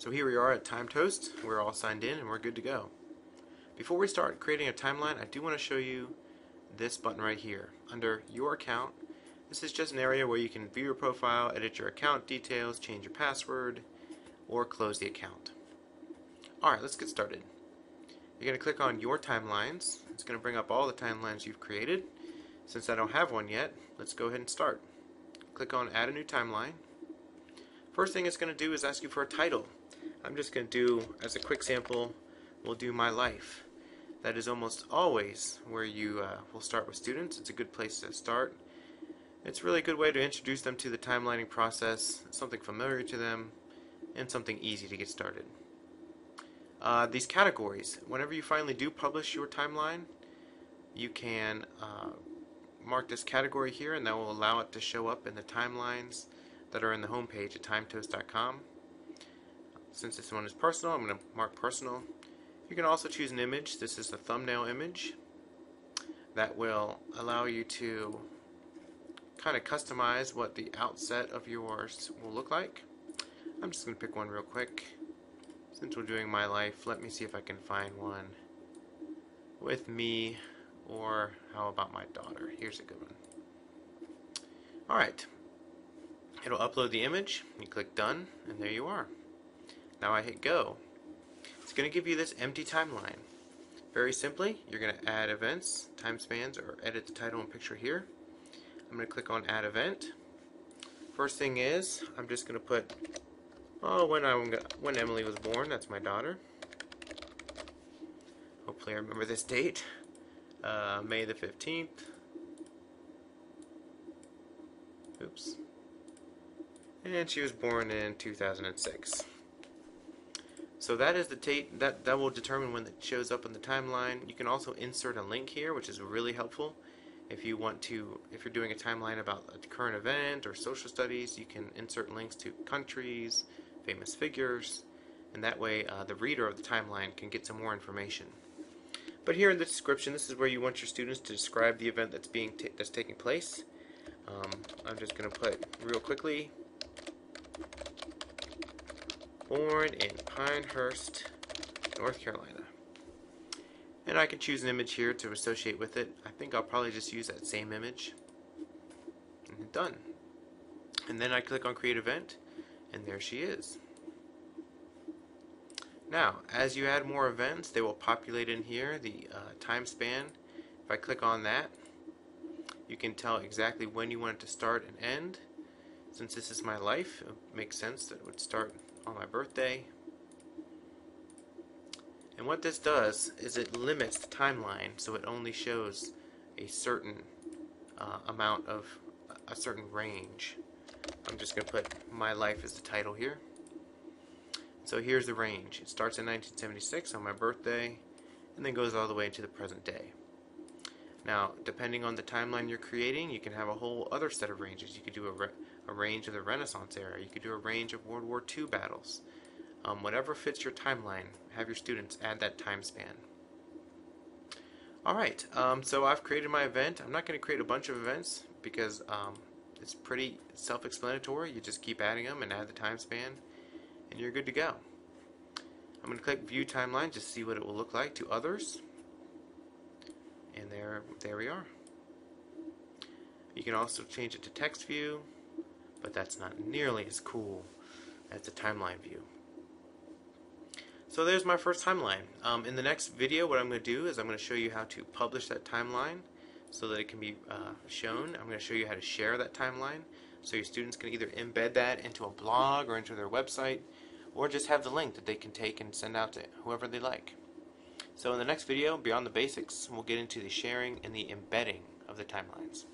So here we are at Timetoast. We're all signed in and we're good to go. Before we start creating a timeline, I do want to show you this button right here. Under Your Account, this is just an area where you can view your profile, edit your account details, change your password, or close the account. Alright, let's get started. You're going to click on Your Timelines. It's going to bring up all the timelines you've created. Since I don't have one yet, let's go ahead and start. Click on Add a New Timeline. First thing it's going to do is ask you for a title. I'm just going to do, as a quick sample, we'll do My Life. That is almost always where you will start with students. It's a good place to start. It's really a good way to introduce them to the timelining process, something familiar to them, and something easy to get started. These categories, whenever you finally do publish your timeline, you can mark this category here, and that will allow it to show up in the timelines that are in the home page at timetoast.com. Since this one is personal, I'm going to mark personal. You can also choose an image. This is the thumbnail image. That will allow you to kind of customize what the outset of yours will look like. I'm just going to pick one real quick. Since we're doing My Life, let me see if I can find one with me, or how about my daughter. Here's a good one. Alright. It'll upload the image. You click Done, and there you are. Now I hit Go. It's going to give you this empty timeline. Very simply, you're going to add events, time spans, or edit the title and picture here. I'm going to click on Add Event. First thing is, I'm just going to put when Emily was born. That's my daughter. Hopefully I remember this date. May the 15th. Oops. And she was born in 2006. So that is the date that will determine when it shows up in the timeline. You can also insert a link here, which is really helpful. If you're doing a timeline about a current event or social studies, you can insert links to countries, famous figures, and that way the reader of the timeline can get some more information. But here in the description, this is where you want your students to describe the event that's taking place. I'm just going to put real quickly, born in Pinehurst, North Carolina. And I can choose an image here to associate with it. I think I'll probably just use that same image. And done. And then I click on Create Event, and there she is. Now, as you add more events, they will populate in here the time span. If I click on that, you can tell exactly when you want it to start and end. Since this is my life, it makes sense that it would start on my birthday. And what this does is it limits the timeline, so it only shows a certain amount of a certain range. I'm just going to put My Life as the title here. So here's the range. It starts in 1976 on my birthday and then goes all the way into the present day. Now, depending on the timeline you're creating, you can have a whole other set of ranges. You could do a range of the Renaissance era. You could do a range of World War II battles. Whatever fits your timeline, have your students add that time span. Alright, so I've created my event. I'm not going to create a bunch of events because it's pretty self-explanatory. You just keep adding them and add the time span, and you're good to go. I'm going to click View Timeline just to see what it will look like to others. And there we are. You can also change it to text view, but that's not nearly as cool as the timeline view. So there's my first timeline. In the next video, what I'm going to do is I'm going to show you how to publish that timeline so that it can be shown. I'm going to show you how to share that timeline so your students can either embed that into a blog or into their website, or just have the link that they can take and send out to whoever they like. So in the next video, Beyond the Basics, we'll get into the sharing and the embedding of the timelines.